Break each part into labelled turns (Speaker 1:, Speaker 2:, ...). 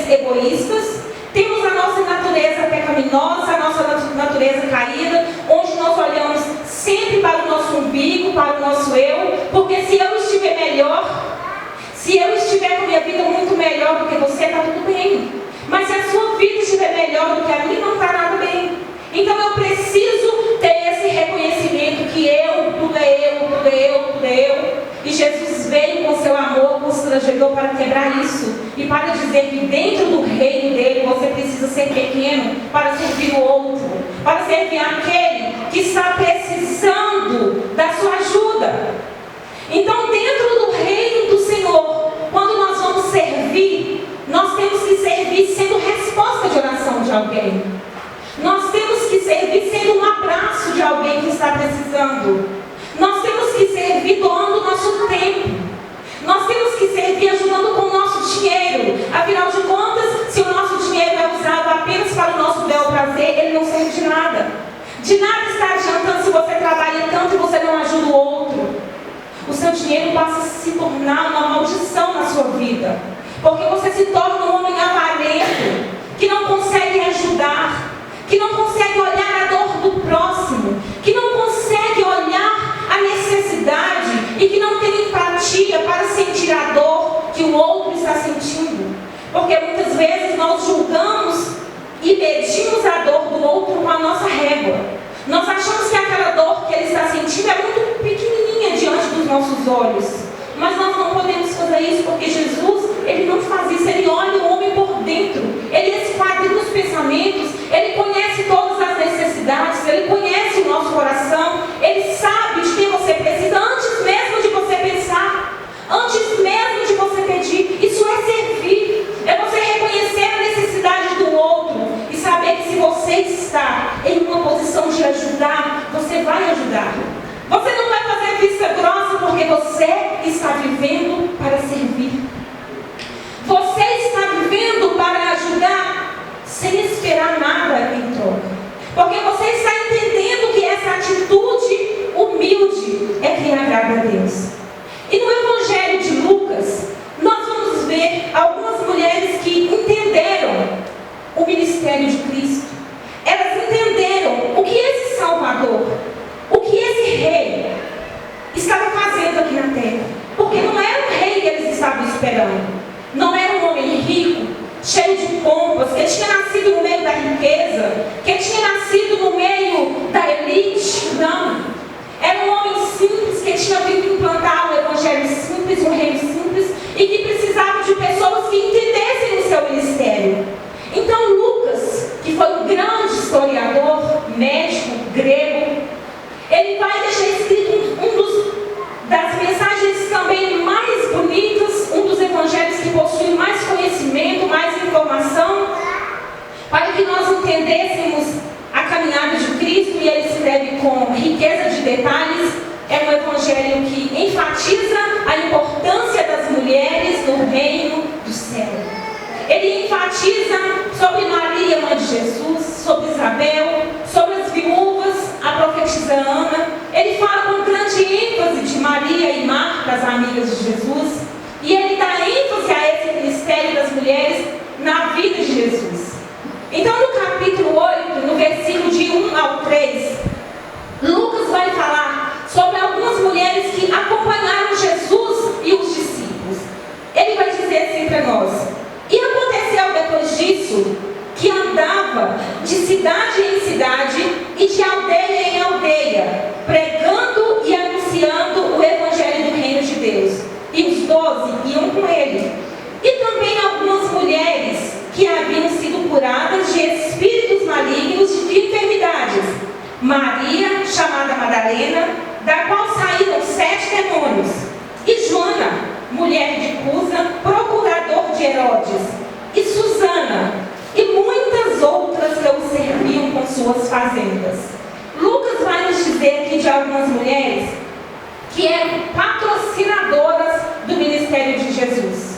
Speaker 1: mulheres egoístas, temos a nossa natureza pecaminosa, a nossa natureza caída, onde nós olhamos sempre para o nosso umbigo, para o nosso eu, porque se eu estiver melhor, se eu estiver com a minha vida muito melhor do que você, está tudo bem. Mas se a sua vida estiver melhor do que a minha, não está nada bem. Então eu preciso ter esse reconhecimento que tudo é eu, tudo é eu, tudo é eu. E Jesus veio com seu amor constrangedor para quebrar isso. E para dizer que dentro do reino dele você precisa ser pequeno para servir o outro. Para servir aquele que está precisando da sua ajuda. Então dentro do reino do Senhor, quando nós vamos servir, nós temos que servir sendo resposta de oração de alguém. Nós temos que servir sendo um abraço de alguém que está precisando. Nós temos que servir doando o nosso tempo. Nós temos que servir ajudando com o nosso dinheiro. Afinal de contas, se o nosso dinheiro é usado apenas para o nosso bel prazer, ele não serve de nada. De nada está adiantando se você trabalha tanto e você não ajuda o outro. O seu dinheiro passa a se tornar uma maldição na sua vida. Porque você se torna um homem avarento, que não consegue ajudar, que não consegue olhar a dor do próximo, que não consegue olhar a necessidade e que não tem empatia para sentir a dor que o outro está sentindo. Porque muitas vezes nós julgamos e medimos a dor do outro com a nossa régua. Nós achamos que aquela dor que ele está sentindo é muito pequenininha diante dos nossos olhos. Mas nós não podemos fazer isso porque Jesus, ele não faz isso. Ele olha o homem por dentro. Ele esquadrinha os pensamentos. Ele conhece todas as necessidades. Ele conhece o nosso coração. Ele sabe de quem você precisa antes mesmo de você pensar. Antes mesmo de você pedir. Isso é servir. É você reconhecer a necessidade do outro. E saber que se você está em uma posição de ajudar, você vai ajudar. Você não vai fazer vista grossa porque você está vivendo para servir. Você está vivendo para ajudar sem esperar nada em troca. Porque você está entendendo que essa atitude humilde é quem agrada a Deus. E no Evangelho de Lucas, nós vamos ver algumas mulheres que entenderam o ministério de Cristo. Elas entenderam o que esse Salvador, o que esse rei estava fazendo aqui na terra. Porque não era o rei que eles estavam esperando. Não era um homem rico, cheio de pompas, que tinha nascido no meio da riqueza, que tinha nascido no meio da elite. Não. Era um homem simples, que tinha vindo implantar um evangelho simples, um reino simples, e que precisava de pessoas que entendessem o seu ministério. Então Lucas, que foi um grande historiador, médico, grego, ele vai deixar escrito das mensagens também mais bonitas, um dos evangelhos que possui mais conhecimento, mais informação, para que nós entendêssemos a caminhada de Cristo, e ele escreve com riqueza de detalhes. É um evangelho que enfatiza a importância das mulheres no reino do céu. Ele enfatiza sobre Maria, mãe de Jesus, sobre Isabel, sobre as viúvas, a profetisa Ana. Ele fala com grande ênfase de Maria e Marta, as amigas de Jesus. E ele dá ênfase a esse ministério das mulheres na vida de Jesus. Então no capítulo 8, no versículo de 1 ao 3, Lucas vai falar sobre algumas mulheres que acompanharam Jesus e os discípulos. Ele vai dizer assim para nós: e aconteceu depois disso, que andava de cidade em cidade e de aldeia em aldeia, pregando e anunciando o evangelho do reino de Deus. E os 12 iam com ele. E também algumas mulheres que haviam sido curadas de espíritos malignos e de enfermidades. Maria, chamada Madalena, da qual saíram 7 demônios. E Joana, mulher de Cusa, procurador de Herodes. E Susana, e muitas outras que o serviam com suas fazendas. Lucas vai nos dizer aqui de algumas mulheres que eram patrocinadoras do ministério de Jesus.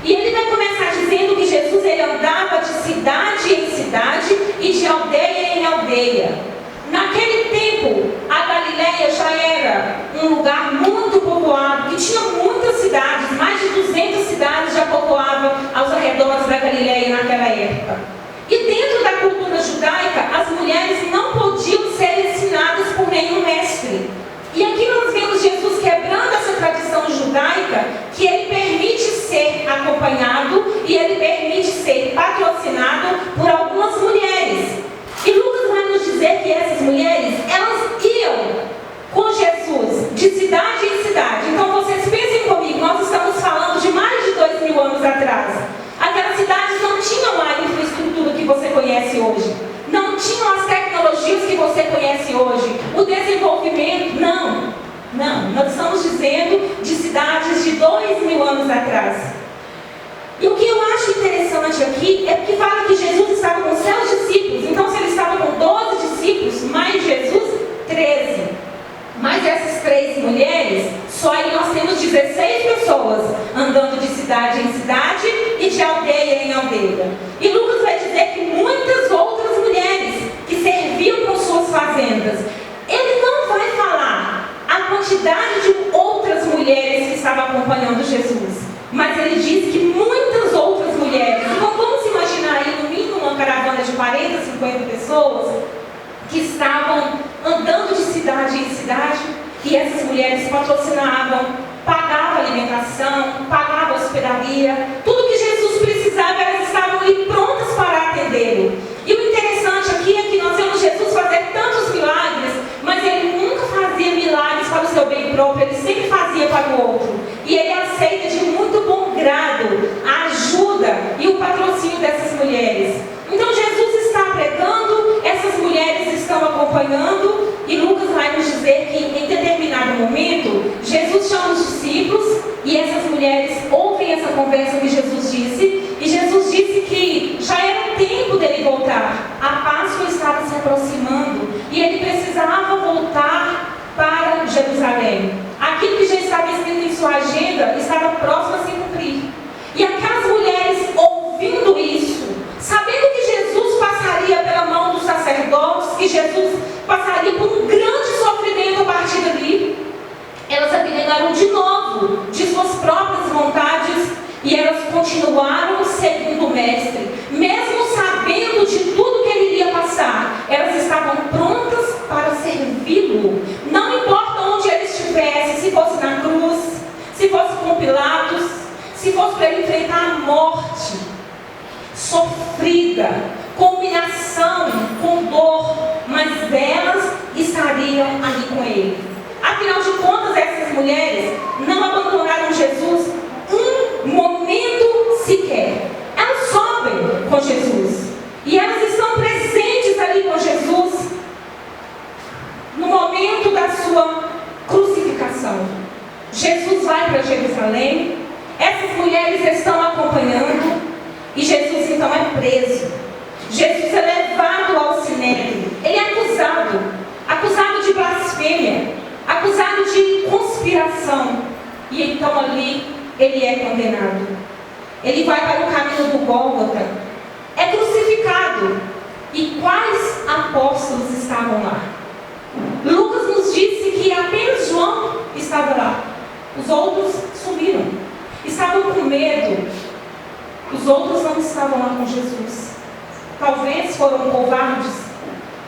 Speaker 1: E ele vai começar dizendo que Jesus ele andava de cidade em cidade e de aldeia em aldeia. Naquele tempo, a Galileia já era um lugar muito povoado, que tinha muitas cidades, mais de 200 cidades já povoavam aos arredores da Galileia E dentro da cultura judaica, as mulheres não podiam ser ensinadas por nenhum mestre. E aqui nós vemos Jesus quebrando essa tradição judaica, que ele permite ser acompanhado e ele permite ser patrocinado por algumas mulheres. E Lucas vai nos dizer que essas mulheres, elas iam com Jesus de cidade em cidade. Então vocês pensem comigo, nós estamos falando de mais de 2000 anos atrás. Aquelas cidades não tinham a infraestrutura que você conhece hoje. Não tinham as tecnologias que você conhece hoje. O desenvolvimento, não. Nós estamos dizendo de cidades de 2000 anos atrás. E o que eu acho interessante aqui é porque fala que Jesus estava com seus discípulos. Então, se ele estava com 12 discípulos, mais Jesus, 13. Mas essas 3 mulheres, só aí nós temos 16 pessoas andando de cidade em cidade e de aldeia em aldeia. E Lucas vai dizer que muitas outras mulheres que serviam com suas fazendas. Ele não vai falar a quantidade de outras mulheres que estavam acompanhando Jesus, mas ele diz que muitas outras mulheres. Então vamos imaginar aí no mínimo uma caravana de 40, 50 pessoas que estavam andando de cidade em cidade, e essas mulheres patrocinavam, pagavam alimentação, pagavam hospedaria, tudo que Jesus precisava, elas estavam ali prontas para atendê-lo. E o interessante aqui é que nós vemos Jesus fazer tantos milagres, mas ele nunca fazia milagres para o seu bem próprio, ele sempre fazia para o outro. E ele aceita de muito bom grado a ajuda e o patrocínio dessas mulheres. Então Jesus está pregando, essas mulheres estão acompanhando, e Lucas vai nos dizer que em determinado momento, Jesus chama os discípulos e essas mulheres ouvem essa conversa que Jesus disse, e Jesus disse que já era tempo dele voltar. A Páscoa estava se aproximando e ele precisava voltar para Jerusalém. Aquilo que já estava escrito em sua agenda estava próximo a se cumprir. E aquelas mulheres ouvindo isso, sabendo que Jesus passaria pela mão dos sacerdotes, que Jesus passaria por um grande sofrimento a partir dali, elas abnegaram de novo de suas próprias vontades e elas continuaram segundo o Mestre. Mesmo sabendo de tudo que ele iria passar, elas estavam prontas para servi-lo. Não importa onde ele estivesse, se fosse na cruz, se fosse com Pilatos, se fosse para ele enfrentar a morte sofrida, com humilhação, com dor, mas elas estariam ali com ele. Afinal de contas, essas mulheres não abandonaram Jesus um momento sequer. Elas sobem com Jesus e elas estão presentes ali com Jesus no momento da sua crucificação. Jesus vai para Jerusalém, essas mulheres estão acompanhando e Jesus então é preso. Jesus é levado ao sinédrio. Ele é acusado de blasfêmia, acusado de conspiração. E então ali ele é condenado. Ele vai para o caminho do Gólgota, é crucificado. E quais apóstolos estavam lá? Lucas nos disse que apenas João estava lá. Os outros sumiram, estavam com medo. Os outros não estavam lá com Jesus. Talvez foram covardes.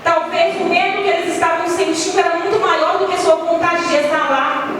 Speaker 1: Talvez o medo que eles estavam sentindo era muito maior do que a sua vontade de estar lá.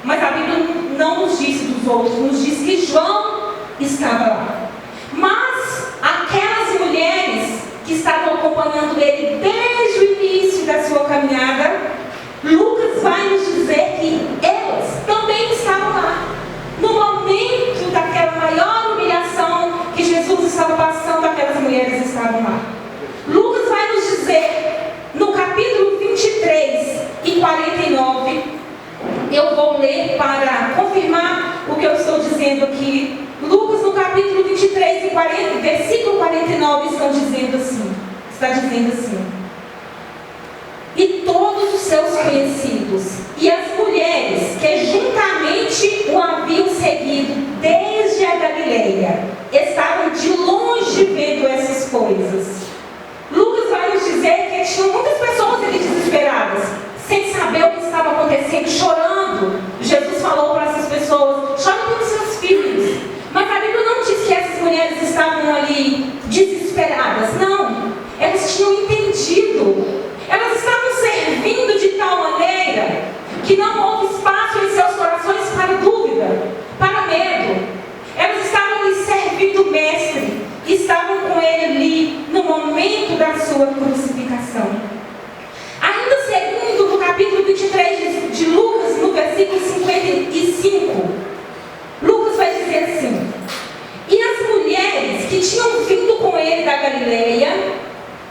Speaker 1: Mas a Bíblia não nos disse dos outros, nos diz que João estava lá. Mas aquelas mulheres que estavam acompanhando ele desde o início da sua caminhada, Lucas vai nos dizer que elas também estavam lá. No momento daquela maior humilhação que Jesus estava passando, aquelas mulheres estavam lá. Lucas vai nos dizer, no capítulo 23 e 49, eu vou ler para confirmar o que eu estou dizendo aqui. Lucas, no capítulo 23 e 40, versículo 49, está dizendo assim: e todos os seus conhecidos e as mulheres que juntamente o haviam seguido desde a Galileia estavam de longe vendo essas coisas. Lucas vai nos dizer que tinham muitas pessoas ali desesperadas, sem saber o que estava acontecendo, chorando. Jesus falou para essas pessoas: chorem pelos seus filhos. Mas a Bíblia não diz que essas mulheres estavam ali desesperadas. sua crucificação. Ainda segundo no capítulo 23 de Lucas, no versículo 55, Lucas vai dizer assim: e as mulheres que tinham vindo com ele da Galileia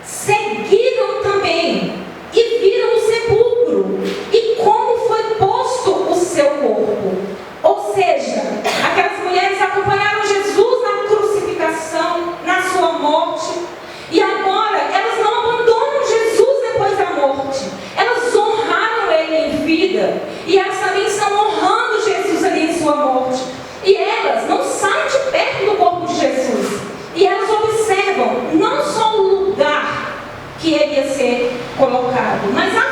Speaker 1: seguiram também e viram o sepulcro e como foi posto o seu corpo. Ou seja, aquelas mulheres acompanharam Jesus na crucificação, na sua morte, e agora elas não abandonam Jesus depois da morte. Elas honraram ele em vida e elas também estão honrando Jesus ali em sua morte. E elas não saem de perto do corpo de Jesus. E elas observam não só o lugar que ele ia ser colocado, mas a